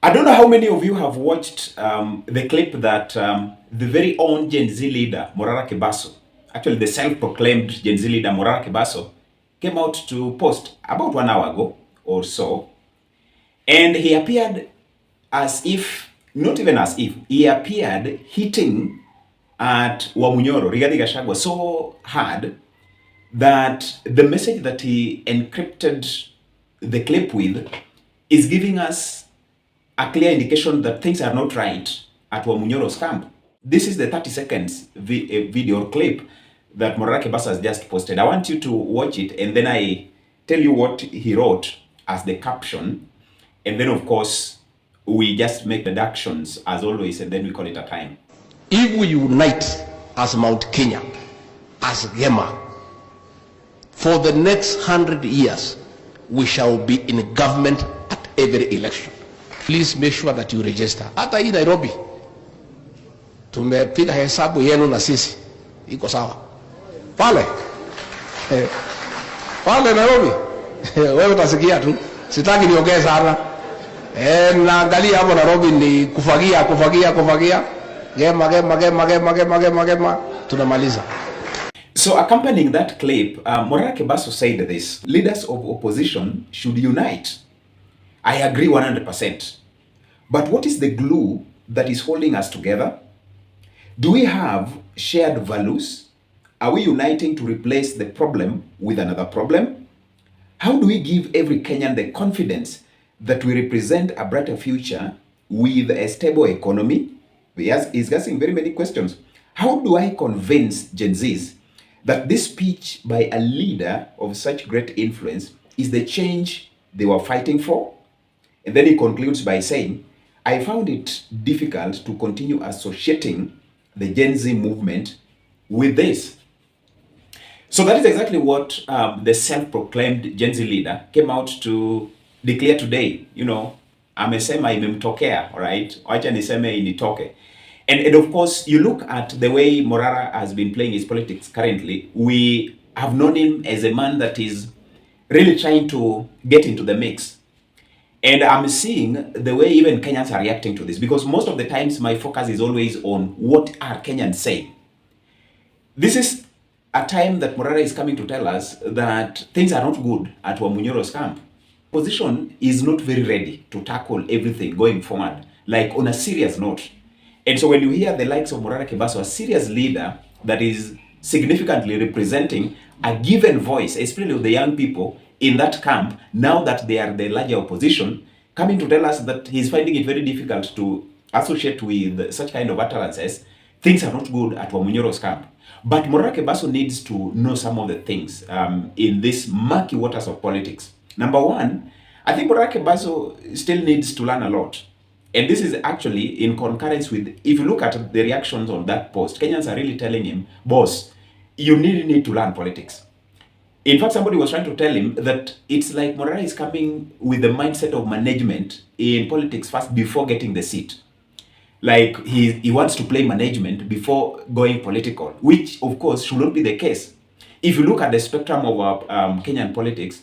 I don't know how many of you have watched the clip that the very own Gen Z leader, Morara Kebaso, actually the self-proclaimed Gen Z leader, Morara Kebaso, came out to post about 1 hour ago or so. And he appeared as if, not even as if, he appeared hitting at Wamunyoro, Rigathi Gachagua, so hard that the message that he encrypted the clip with is giving us a clear indication that things are not right at Wamunyoro's camp. This is the 30 seconds video clip that Morara Kebaso has just posted. I want you to watch it, and then I tell you what he wrote as the caption. And then, of course, we just make deductions, as always, and then we call it a time. If we unite as Mount Kenya, as Gema, for the next 100 years, we shall be in government at every election. Please make sure that you register. Hata hii Nairobi tumepiga hesabu yenu na sisi iko sawa pale pale Nairobi. Wewe utasikia tu, sitaki niongee sana. Naangalia hapo Nairobi ni kufagia gema tunamaliza. So accompanying that clip, Morara Kebaso said this: leaders of opposition should unite. I agree 100%. But what is the glue that is holding us together? Do we have shared values? Are we uniting to replace the problem with another problem? How do we give every Kenyan the confidence that we represent a brighter future with a stable economy? He's asking very many questions. How do I convince Gen Zs that this speech by a leader of such great influence is the change they were fighting for? And then he concludes by saying, I found it difficult to continue associating the Gen Z movement with this. So that is exactly what the self-proclaimed Gen Z leader came out to declare today. You know, amesema imemtokea, right? Wacha niseme initoke. And of course, you look at the way Morara has been playing his politics currently. We have known him as a man that is really trying to get into the mix. And I'm seeing the way even Kenyans are reacting to this, because most of the times my focus is always on what are Kenyans saying. This is a time that Morara is coming to tell us that things are not good at Wamunyoro's camp. Opposition is not very ready to tackle everything going forward, like on a serious note. And so when you hear the likes of Morara Kebaso, a serious leader that is significantly representing a given voice, especially of the young people in that camp, now that they are the larger opposition, coming to tell us that he's finding it very difficult to associate with such kind of utterances, things are not good at Wamunyoro's camp. But Morara Kebaso needs to know some of the things in this murky waters of politics. Number one, I think Morara Kebaso still needs to learn a lot. And this is actually in concurrence with, if you look at the reactions on that post, Kenyans are really telling him, boss, you really need to learn politics. In fact, somebody was trying to tell him that it's like Morara is coming with the mindset of management in politics first before getting the seat. Like he wants to play management before going political, which of course should not be the case. If you look at the spectrum of Kenyan politics,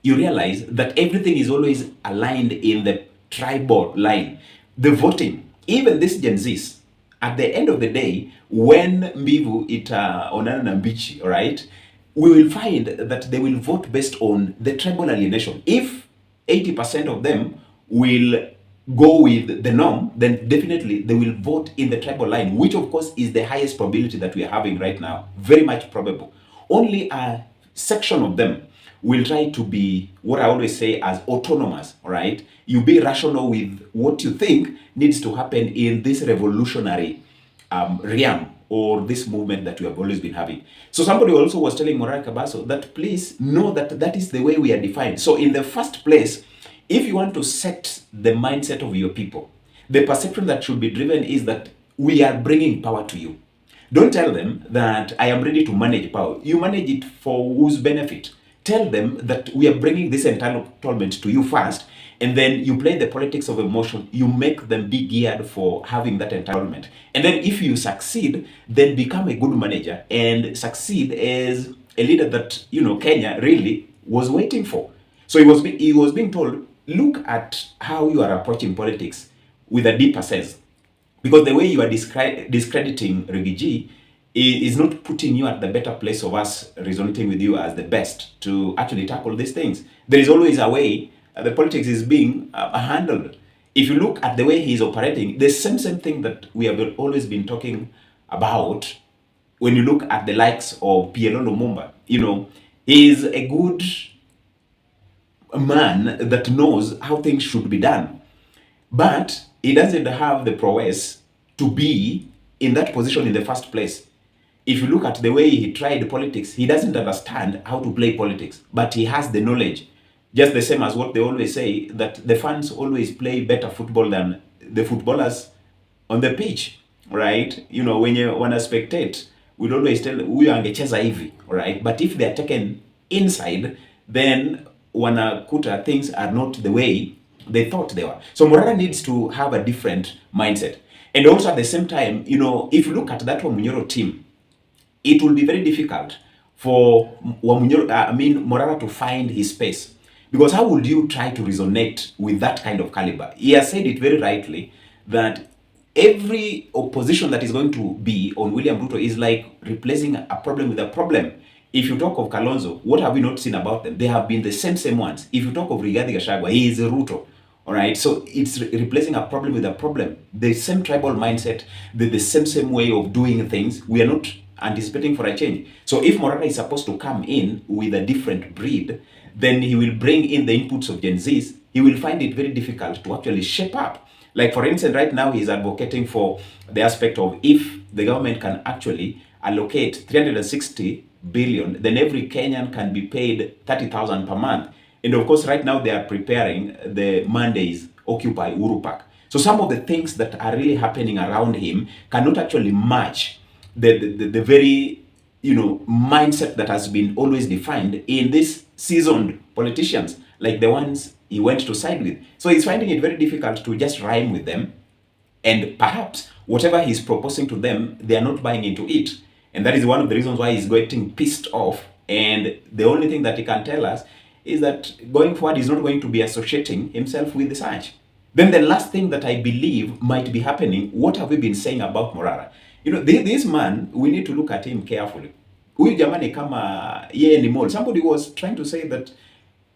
you realize that everything is always aligned in the tribal line. The voting, even this Gen Zs, at the end of the day, when mbivu ita onana na mbichi, all right, we will find that they will vote based on the tribal alienation. If 80% of them will go with the norm, then definitely they will vote in the tribal line, which of course is the highest probability that we are having right now. Very much probable. Only a section of them will try to be what I always say as autonomous, all right? You be rational with what you think needs to happen in this revolutionary realm or this movement that we have always been having. So somebody also was telling Morara Kebaso that please know that that is the way we are defined. So in the first place, if you want to set the mindset of your people, the perception that should be driven is that we are bringing power to you. Don't tell them that I am ready to manage power. You manage it for whose benefit? Tell them that we are bringing this entitlement to you first, and then you play the politics of emotion. You make them be geared for having that entitlement. And then if you succeed, then become a good manager and succeed as a leader that, you know, Kenya really was waiting for. So he was being told, look at how you are approaching politics with a deeper sense. Because the way you are discrediting Rigiji is not putting you at the better place of us resonating with you as the best to actually tackle these things. There is always a way the politics is being handled. If you look at the way he is operating, the same thing that we have always been talking about. When you look at the likes of PLO Lumumba, he is a good man that knows how things should be done. But he doesn't have the prowess to be in that position in the first place. If you look at the way he tried politics, he doesn't understand how to play politics, but he has the knowledge. Just the same as what they always say, that the fans always play better football than the footballers on the pitch, right? When you want to spectate, we'll always tell, huyu angecheza hivi, right? But if they're taken inside, then wanakuta things are not the way they thought they were. So Morara needs to have a different mindset. And also at the same time, if you look at that Wamunyoro team, it will be very difficult for Morara to find his space. Because how would you try to resonate with that kind of caliber? He has said it very rightly that every opposition that is going to be on William Ruto is like replacing a problem with a problem. If you talk of Kalonzo, what have we not seen about them? They have been the same ones. If you talk of Rigathi Gachagua, he is a Ruto. All right, so it's replacing a problem with a problem. The same tribal mindset, the same way of doing things. We are not anticipating for a change. So if Morara is supposed to come in with a different breed, then he will bring in the inputs of Gen Zs. He will find it very difficult to actually shape up. Like for instance, right now he's advocating for the aspect of if the government can actually allocate 360 billion, then every Kenyan can be paid 30,000 per month. And of course, right now they are preparing the Mondays Occupy Uhuru Park. So some of the things that are really happening around him cannot actually match the very mindset that has been always defined in these seasoned politicians, like the ones he went to side with. So he's finding it very difficult to just rhyme with them. And perhaps whatever he's proposing to them, they are not buying into it. And that is one of the reasons why he's getting pissed off. And the only thing that he can tell us is that going forward, he's not going to be associating himself with the Saj. Then the last thing that I believe might be happening, what have we been saying about Morara? This man, we need to look at him carefully. Huyu jamani kama yeye ni mole. Somebody was trying to say that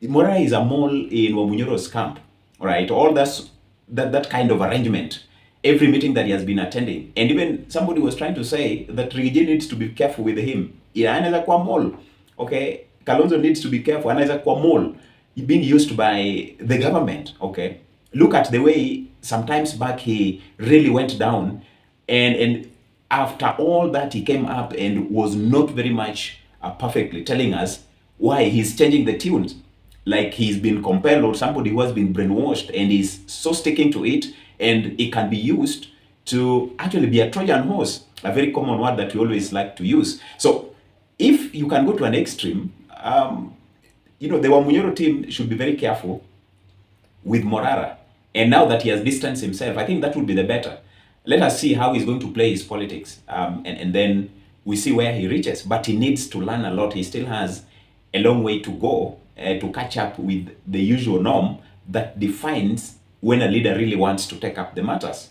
Morara is a mole in Wamunyoro's camp, right? All that kind of arrangement. Every meeting that he has been attending. And even somebody was trying to say that Rigiji needs to be careful with him. Anaweza kuwa mole. Okay? Kalonzo needs to be careful. Anaweza kuwa mole. Being used by the government. Okay? Look at the way sometimes back he really went down, and after all that he came up and was not very much perfectly telling us why he's changing the tunes. Like he's been compelled, or somebody who has been brainwashed and is so sticking to it, and it can be used to actually be a Trojan horse, a very common word that we always like to use. So if you can go to an extreme, the Wamunyoro team should be very careful with Morara. And now that he has distanced himself, I think that would be the better. Let us see how he's going to play his politics. And then we see where he reaches. But he needs to learn a lot. He still has a long way to go to catch up with the usual norm that defines when a leader really wants to take up the matters.